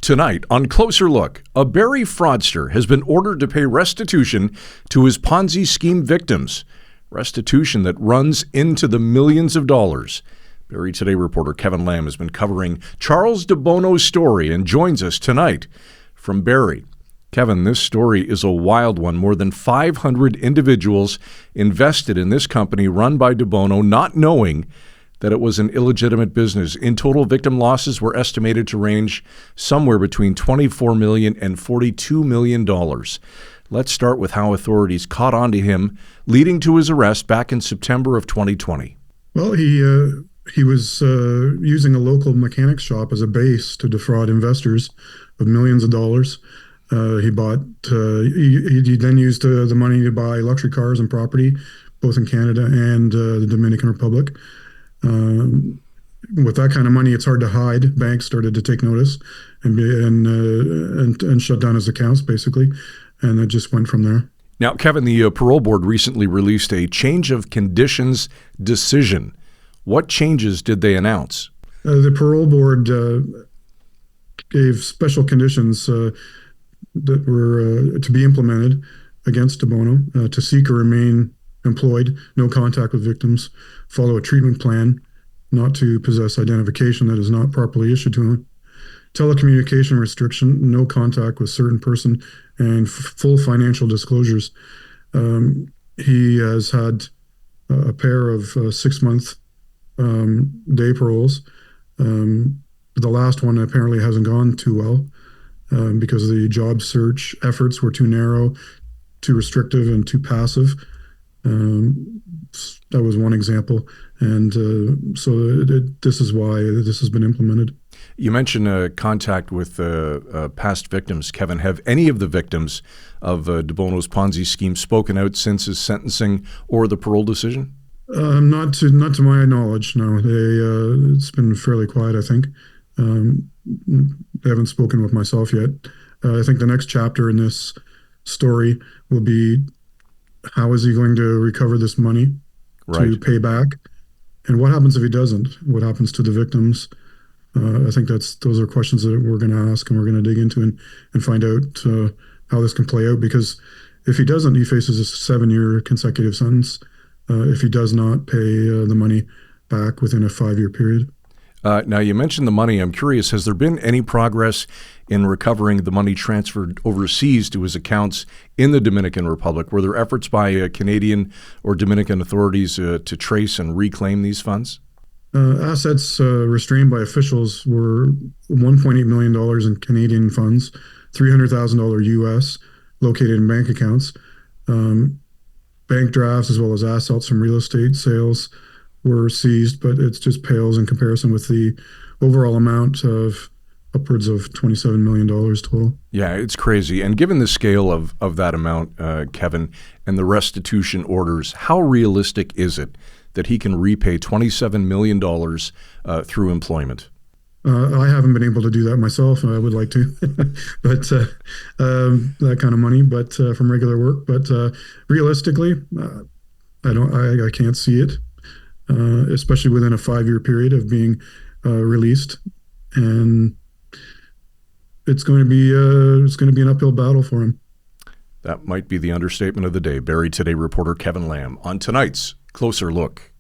Tonight, on Closer Look, a Barrie fraudster has been ordered to pay restitution to his Ponzi scheme victims. Restitution that runs into the millions of dollars. Barrie Today reporter Kevin Lamb has been covering Charles DeBono's story and joins us tonight from Barrie. Kevin, this story is a wild one. More than 500 individuals invested in this company run by DeBono, not knowing that it was an illegitimate business. In total, victim losses were estimated to range somewhere between $24 million and $42 million. Let's start with how authorities caught on to him, leading to his arrest back in September of 2020. Well, he was using a local mechanics shop as a base to defraud investors of millions of dollars. He then used the money to buy luxury cars and property, both in Canada and the Dominican Republic. With that kind of money, it's hard to hide. Banks started to take notice and shut down his accounts, basically, and it just went from there. Now, Kevin, the parole board recently released a change of conditions decision. What changes did they announce? The parole board gave special conditions that were to be implemented against DeBono, to seek or remain employed, no contact with victims, follow a treatment plan, not to possess identification that is not properly issued to him, telecommunication restriction, no contact with certain person, and full financial disclosures. He has had a pair of 6-month day paroles. The last one apparently hasn't gone too well because the job search efforts were too narrow, too restrictive, and too passive. That was one example, and so this is why this has been implemented. You mentioned contact with past victims, Kevin. Have any of the victims of DeBono's Ponzi scheme spoken out since his sentencing or the parole decision? Not to my knowledge, no. It's been fairly quiet, I think. They haven't spoken with myself yet. I think the next chapter in this story will be, how is he going to recover this money to pay back? And what happens if he doesn't? What happens to the victims? I think those are questions that we're going to ask and we're going to dig into and find out how this can play out. Because if he doesn't, he faces a 7-year consecutive sentence if he does not pay the money back within a 5-year period. Now, you mentioned the money. I'm curious, has there been any progress in recovering the money transferred overseas to his accounts in the Dominican Republic? Were there efforts by Canadian or Dominican authorities to trace and reclaim these funds? Assets restrained by officials were $1.8 million in Canadian funds, $300,000 US, located in bank accounts. Bank drafts as well as assets from real estate sales were seized, but it just pales in comparison with the overall amount of upwards of $27 million total. Yeah, it's crazy. And given the scale of that amount, Kevin, and the restitution orders, how realistic is it that he can repay $27 million through employment? I haven't been able to do that myself. I would like to, but that kind of money, but from regular work. But realistically, I can't see it. Especially within a 5-year period of being released, and it's going to be an uphill battle for him. That might be the understatement of the day. Barrie Today reporter Kevin Lamb on tonight's Closer Look.